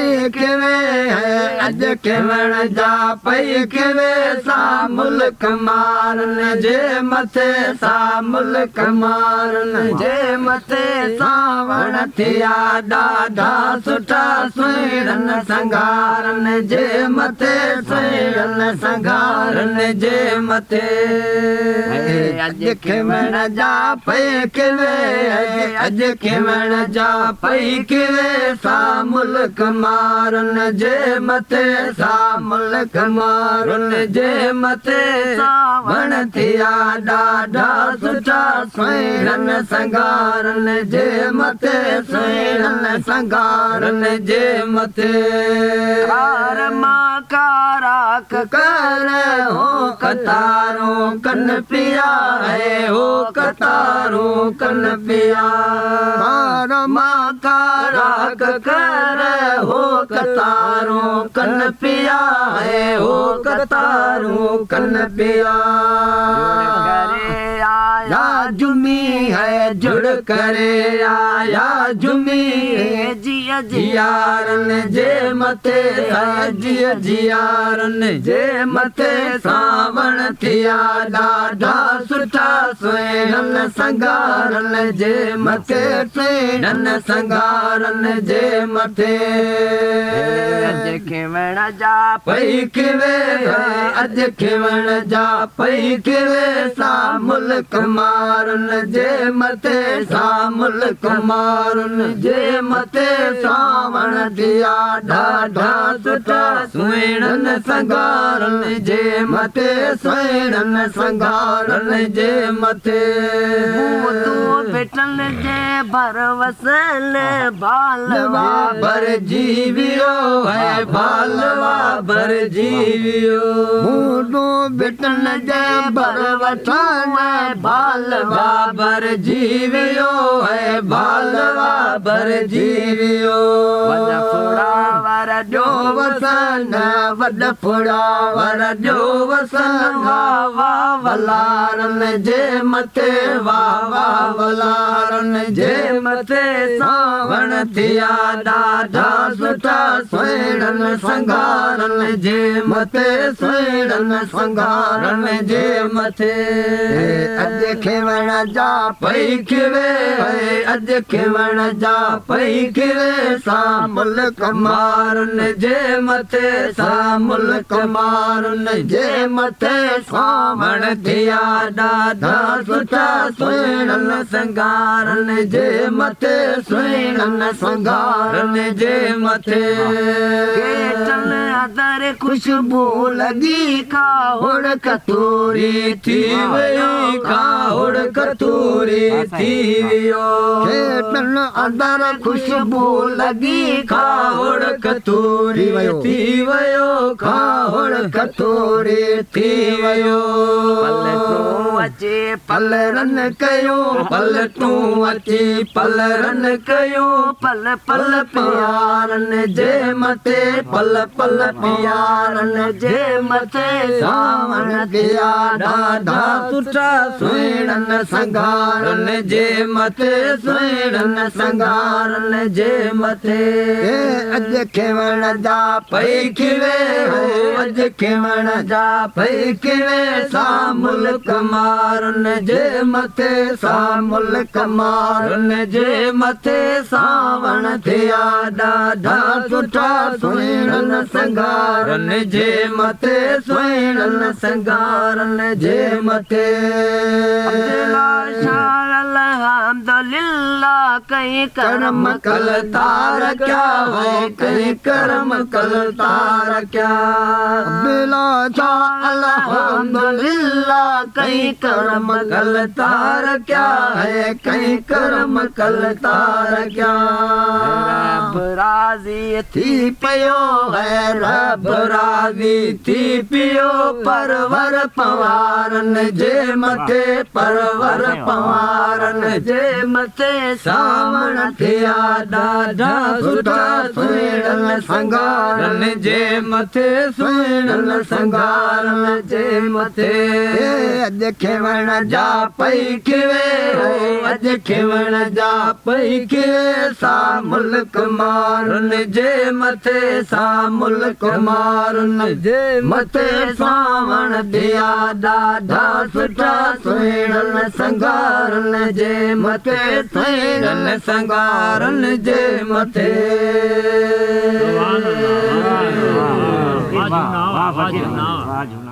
पई खिवे अज खिवण जा पई खिवे सा मुल्क मारन जे मथे सा मुल्क मारन जे मथे सावण थिया ॾाढा सुठा सुहिणन संगारन जे मथे सुहिणन संगारन जे मथे अज खिवण जा पई खिवे अज खिवण जा पई खिवे सा मुल्क मारन जे मथे सा मुल्क मारन जे मथे सावण थिया ॾाढा सुठा सुहिणन संगारन जे मथे सुहिणन संगारन जे मथे कार मां काराक कर हो कतारों कन पिया है हो कतारों कन पिया कार मां काराक कर हो कतारों कन पिया है हो कतारों कन पिया आया जुमी है जुड़ करे आया जुमी जिया जियारन जे मथे जिया जियारन जे मथे सावण थिया ॾाढा सुठा सुहिणन संगारन जे मथे सुहिणन संगारन जे मथे अज खिवण जा पई खिवे अज खिवण जा पई खिवे सा मुल्क मारन जे मथे सा मुल्क मारन जे मथे सावण थिया ॾाढा सुठा सुहिणन संगारन जे मथे सुहिणन संगारन जे मथे तूं बेटन जे भरवसल बालवा भर जीवियो है बालवा भर जीवियो मूडो बेटन जे भरवसल बालवा भर जीवियो है बालवा भर जीवियो वड फुड़ावर जो वसन वड फुड़ावर जो वसन वाह वाह वलारन जे मथे वाह वाह वलारन जे मथे सावण थिया ॾाढा सुठा सुहिणन संगारन जे मथे सुहिणन संगारन जे मथे अज खिवण जा पई खिवे अज खिवण जा पई खिवे सा मुल्क मारन जे मथे सा मुल्क मारन जे मथे सावण थिया ॾाढा सुठा सुहिणन संगारन जे मथे सुहिणन संगारन जे मथे केतन अदर खुशबू लगी काहुड़ कतूरी थी वियो काहुड़ कतूरी थी वियो केतन अदर खुशबू लगी काहुड़ कतूरी थी वियो काहुड़ कतूरी थी वियो पलटूं अचे पलरन कयो पलटूं अचे पलरन कयो पल पल प्यारन जे मथे पल पल प्यारन जे मथे सावण थिया ॾाढा सुठा सुहिणन संगारन जे मथे सुहिणन संगारन जे मथे अज खिवण जा पई खिवे अज खिवण जा पई खिवे सा मुल्क मारन जे मथे सा मुल्क मारन जे मथे सावण थिया ॾाढा सुठा सुहिणन संगारन जे मथे सुहिणन संगारन जे मथे अल्हम्दुलिल्लाह कई कर्म कल तार क्या है कई कर्म कल तार क्या बिला छा अल्हम्दुलिल्लाह कई कर्म कल तार क्या है कई कर्म कल तार क्या रब राज़ी थी पियो है रब राज़ी थी पियो परवर पवारन जे मथे परवर पवारन जे मथे सावण थिया ॾाढा सुठा सुहिणन संगारन जे मथे सुहिणन संगारन जे मथे अज खिवण जा पई खिवे राज खिवण जा पई खे सा मुल्क मारन जे मथे सा मुल्क मारन जे मथे सावण दिया ॾाढा सुठा सुहिणल संगारन जे मथे सुहिणल संगारन जे मथे वाह वाह वाह वाह वाह